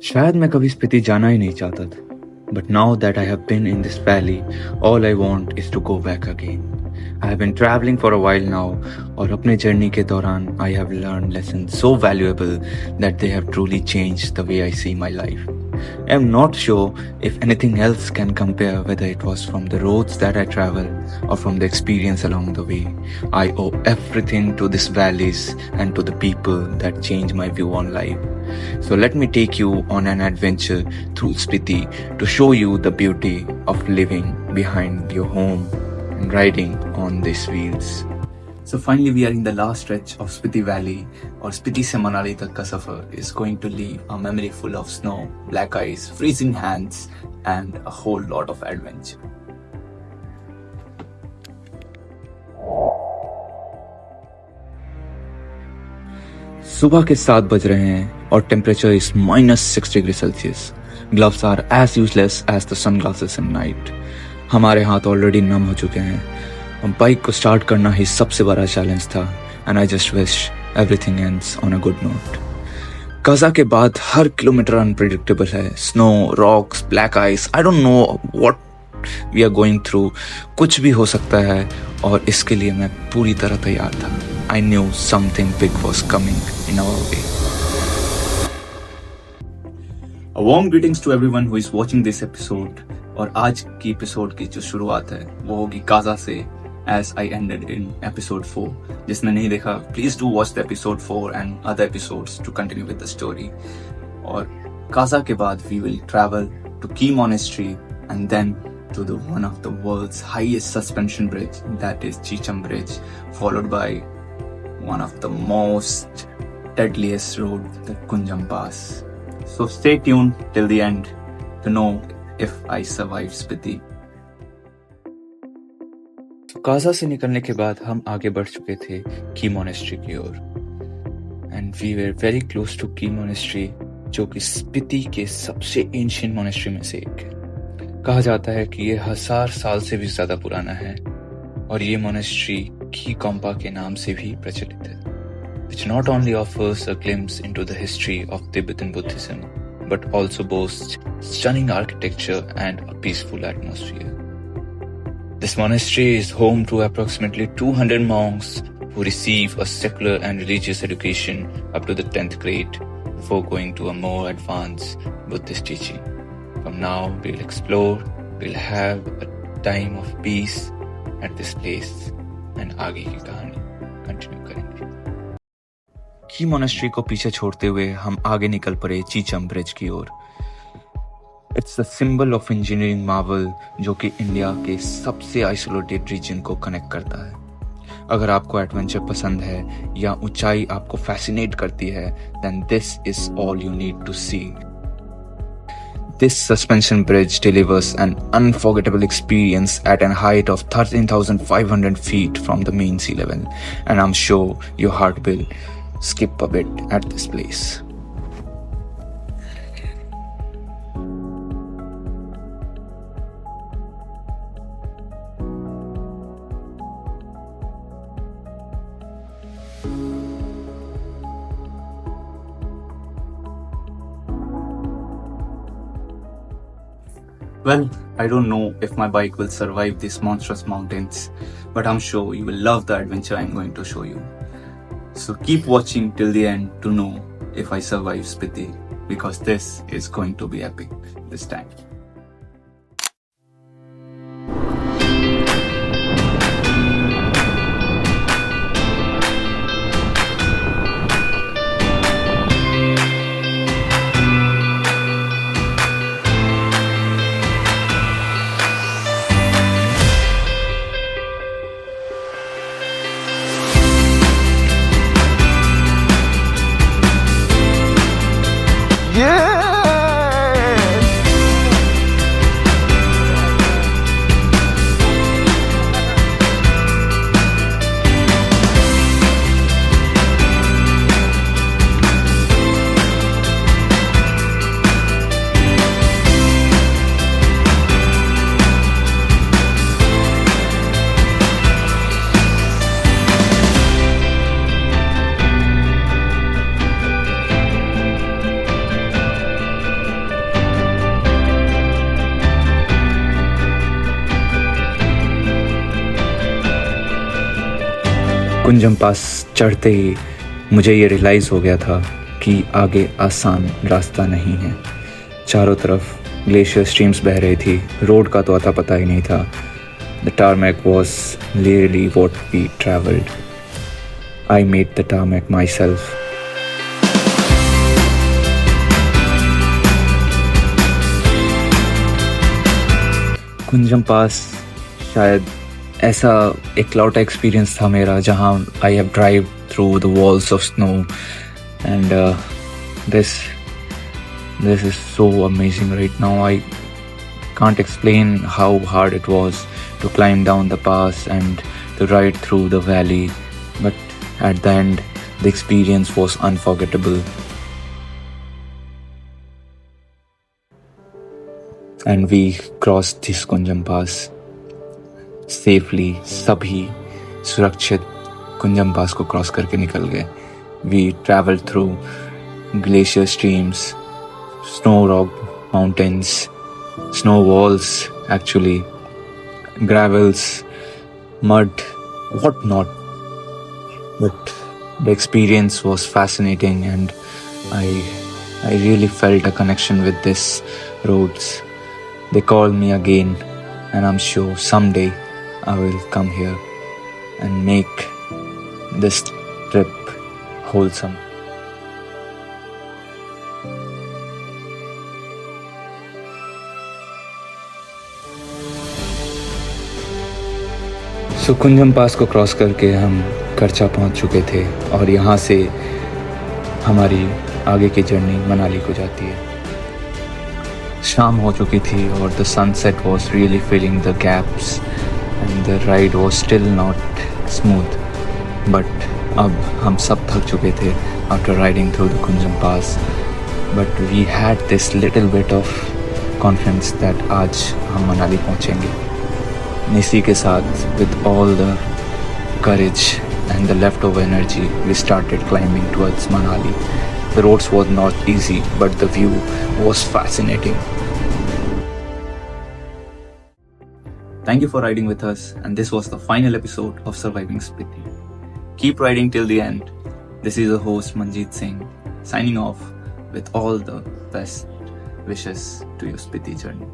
शायद मैं कभी स्पीति जाना ही नहीं चाहता था, but now that I have been in this valley, all I want is to go back again. I have been traveling for a while now, और अपने जर्नी के दौरान I have learned lessons so valuable that they have truly changed the way I see my life. I am not sure if anything else can compare, whether it was from the roads that I traveled or from the experience along the way. I owe everything to these valleys and to the people that changed my view on life. So let me take you on an adventure through Spiti to show you the beauty of living behind your home and riding on these wheels. So finally we are in the last stretch of Spiti Valley, और Spiti से मनाली तक का सफर is going to leave a memory full of snow, black ice, freezing hands and a whole lot of adventure. सुबह के 7 बज रहे हैं और temperature is -6 degree Celsius. Gloves are as useless as the sunglasses in night. हमारे हाथ already नम हो चुके हैं. बाइक को स्टार्ट करना ही सबसे बड़ा चैलेंज था and I just wish everything ends on a good note. Kaza के बाद हर किलोमीटर अनप्रेडिक्टेबल है. Snow, rocks, black ice, I don't know what we are going through. कुछ भी हो सकता है और इसके लिए मैं पूरी तरह तैयार था. I knew something big was coming in our way. A warm greetings to everyone who is watching this episode. और आज की एपिसोड की जो शुरुआत है वो होगी काजा से, as I ended in episode 4. जिसने नहीं देखा, please do watch the episode 4 and other episodes to continue with the story. और काजा के बाद we will travel to Key Monastery and then to the one of the world's highest suspension bridge, that is Chicham Bridge, followed by one of the most deadliest road, the Kunjam Pass. So stay tuned till the end to know if I survive Spiti. Kaza से निकलने के बाद हम आगे बढ़ चुके थे की मोनेस्ट्री की ओर. And we were very close to की मोनेस्ट्री, जो कि स्पीति के सबसे एंशिएंट मोनेस्ट्री में से एक है. कहा जाता है कि ये 1000 साल से भी ज्यादा पुराना है और ये मोनेस्ट्री की कॉम्पा के नाम से भी प्रचलित है, which not only offers a glimpse into the history of Tibetan Buddhism, but also boasts stunning architecture and a peaceful atmosphere. This monastery is home to approximately 200 monks who receive a secular and religious education up to the 10th grade before going to a more advanced Buddhist teaching. From now, we'll explore, we'll have a time of peace at this place and आगे की कहानी continue करेंगे. की monastery को पीछे छोड़ते हुए हम आगे निकल पड़े चीचम ब्रिज की ओर. It's the symbol of engineering marvel, जो कि इंडिया के सबसे आइसोलेटेड रीजन को कनेक्ट करता है. अगर आपको एडवेंचर पसंद है या ऊंचाई आपको फैसिनेट करती है, then this is all you need to see. This suspension bridge delivers an unforgettable experience at a height of 13,500 feet from the mean sea level, and I'm sure your heart will skip a bit at this place. Well, I don't know if my bike will survive these monstrous mountains, but I'm sure you will love the adventure I'm going to show you. So keep watching till the end to know if I survive Spiti, because this is going to be epic this time. Kunzum pass चढ़ते ही मुझे ये realise हो गया था कि आगे आसान रास्ता नहीं है। चारों तरफ ग्लेशियर स्ट्रीम्स बह रही थी, रोड का तो अता पता ही नहीं था। The tarmac was really what we travelled. I made the tarmac myself. Kunzum pass शायद ऐसा इकलौता एक्सपीरियंस था मेरा जहाँ I have drive through the walls of snow and this is so amazing right now. I can't explain how hard it was to climb down the pass and to ride through the valley, but at the end the experience was unforgettable. And we crossed this Kunjam Pass safely. सभी सुरक्षित कुंजम पास को cross करके निकल गए. We traveled through glacier streams, snow rock mountains, snow walls actually, gravels, mud, what not. But the experience was fascinating and I really felt a connection with these roads. They called me again and I'm sure someday I will come here and make this trip wholesome. सो कुंजम पास को cross करके हम करचा पहुंच चुके थे और यहाँ से हमारी आगे की जर्नी मनाली को जाती है। शाम हो चुकी थी और the sunset was really filling the gaps and the ride was still not smooth, but अब हम सब थक चुके थे after riding through the Kunzum pass. But we had this little bit of confidence that आज हम मनाली पहुँचेंगे। इसी के साथ with all the courage and the leftover energy we started climbing towards Manali. The roads were not easy but the view was fascinating. Thank you for riding with us, and this was the final episode of Surviving Spiti. Keep riding till the end. This is the host Manjeet Singh signing off with all the best wishes to your Spiti journey.